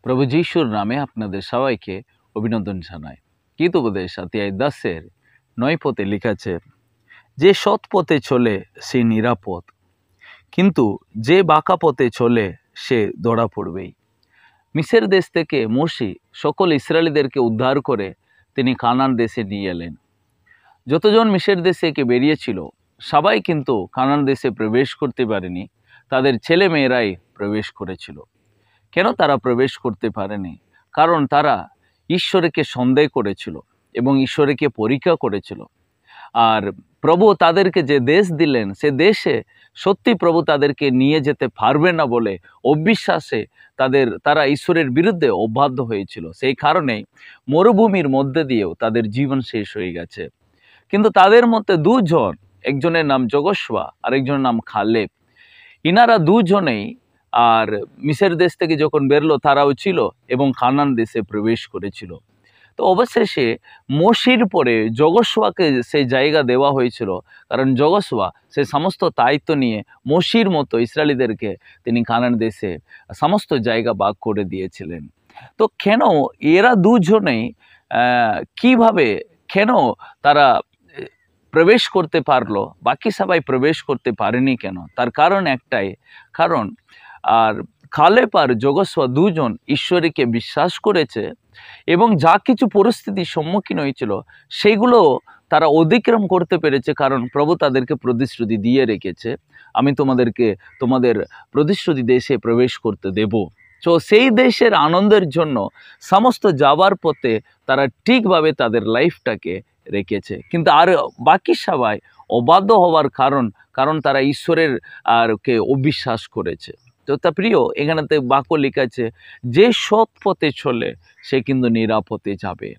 প্রভু যিশুর নামে আপনাদের সবাইকে অভিনন্দন জানাই। গীতোপদেশ অধ্যায় 10-এর 9 পদে লেখা আছে, যে সৎ পথে চলে সে নিরাপদ, কিন্তু যে বাঁকা পথে চলে সে ধরা পড়বেই। মিসর দেশ থেকে মোশে সকল ইসরায়েলীদেরকে উদ্ধার করে তিনি কানান দেশে নিয়ে এলেন। যতজন মিসর দেশে বেরিয়েছিল সবাই কিন্তু কানান দেশে প্রবেশ করতে পারেনি, তাদের ছেলে মেয়েরাই প্রবেশ করেছিল। কেন তারা প্রবেশ করতে পারেনি? কারণ তারা ঈশ্বরকে সন্দেহ করেছিল এবং ঈশ্বরকে পরীক্ষা করেছিল। আর প্রভু তাদেরকে যে দেশ দিলেন সে দেশে সত্যি প্রভু তাদেরকে নিয়ে যেতে পারবে না বলে অবিশ্বাসে তারা ঈশ্বরের বিরুদ্ধে অবাধ্য হয়েছিল। সেই কারণেই মরুভূমির মধ্যে দিয়েও তাদের জীবন শেষ হয়ে গেছে। কিন্তু তাদের মধ্যে দুজন, একজনের নাম যহোশুয়া আর একজনের নাম কালেব, ইনারা দুজনেই আর মিসর দেশ থেকে যখন বেরলো তারাও ছিল এবং কানান দেশে প্রবেশ করেছিল। তো অবশেষে মোশির পরে যহোশুয়াকে সেই জায়গা দেওয়া হয়েছিল, কারণ যহোশুয়া সে সমস্ত দায়িত্ব নিয়ে মোশির মতো ইসরায়েলীদেরকে তিনি কানান দেশে সমস্ত জায়গা ভাগ করে দিয়েছিলেন। তো কেন এরা দুজনেই কিভাবে কেন তারা প্রবেশ করতে পারলো, বাকি সবাই প্রবেশ করতে পারেনি কেন? তার কারণ একটাই, কারণ আর কালেব আর যহোশুয়া দুজন ঈশ্বরকে বিশ্বাস করেছে এবং যা কিছু পরিস্থিতির সম্মুখীন হয়েছিল সেগুলো তারা অতিক্রম করতে পেরেছে, কারণ প্রভু তাদেরকে প্রতিশ্রুতি দিয়ে রেখেছে, আমি তোমাদেরকে তোমাদের প্রতিশ্রুতি দেশে প্রবেশ করতে দেব। তো সেই দেশের আনন্দের জন্য সমস্ত যাবার পথে তারা ঠিকভাবে তাদের লাইফটাকে রেখেছে। কিন্তু আর বাকি সবাই অবাধ্য হওয়ার কারণ তারা ঈশ্বরের কে অবিশ্বাস করেছে। তো তা প্রিয়, এখানেতে বাক্য লেখা আছে, যে সৎ পথে চলে সে কিন্তু নিরাপদে যাবে।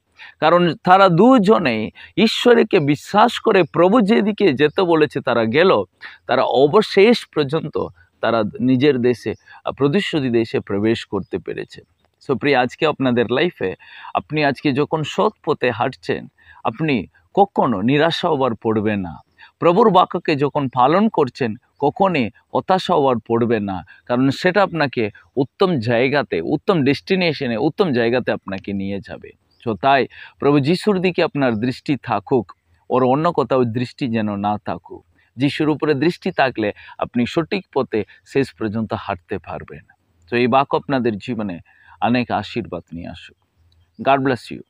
কারণ তারা দুজনেই ঈশ্বরকে বিশ্বাস করে প্রভু যেদিকে যেতে বলেছে তারা গেল, তারা অবশেষ পর্যন্ত তারা নিজের দেশে প্রতিশ্রুতি দেশে প্রবেশ করতে পেরেছে। সো প্রিয়, আজকে আপনাদের লাইফে আপনি আজকে যখন সৎ পথে হাঁটছেন, আপনি কখনো নিরাশা হবার পড়বেন না। প্রভুর বাক্যকে যখন পালন করছেন কখনই হতাশা হওয়ার পড়বেন না, কারণ সেটা আপনাকে উত্তম জায়গাতে, উত্তম ডেস্টিনেশনে, উত্তম জায়গাতে আপনাকে নিয়ে যাবে। তো তাই প্রভু যিশুর দিকে আপনার দৃষ্টি থাকুক, ওর অন্য কোথাও দৃষ্টি যেন না থাকুক। যিশুর উপরে দৃষ্টি থাকলে আপনি সঠিক পথে শেষ পর্যন্ত হাঁটতে পারবেন। তো এই বাক্য আপনাদের জীবনে অনেক আশীর্বাদ নিয়ে আসুক। God bless you.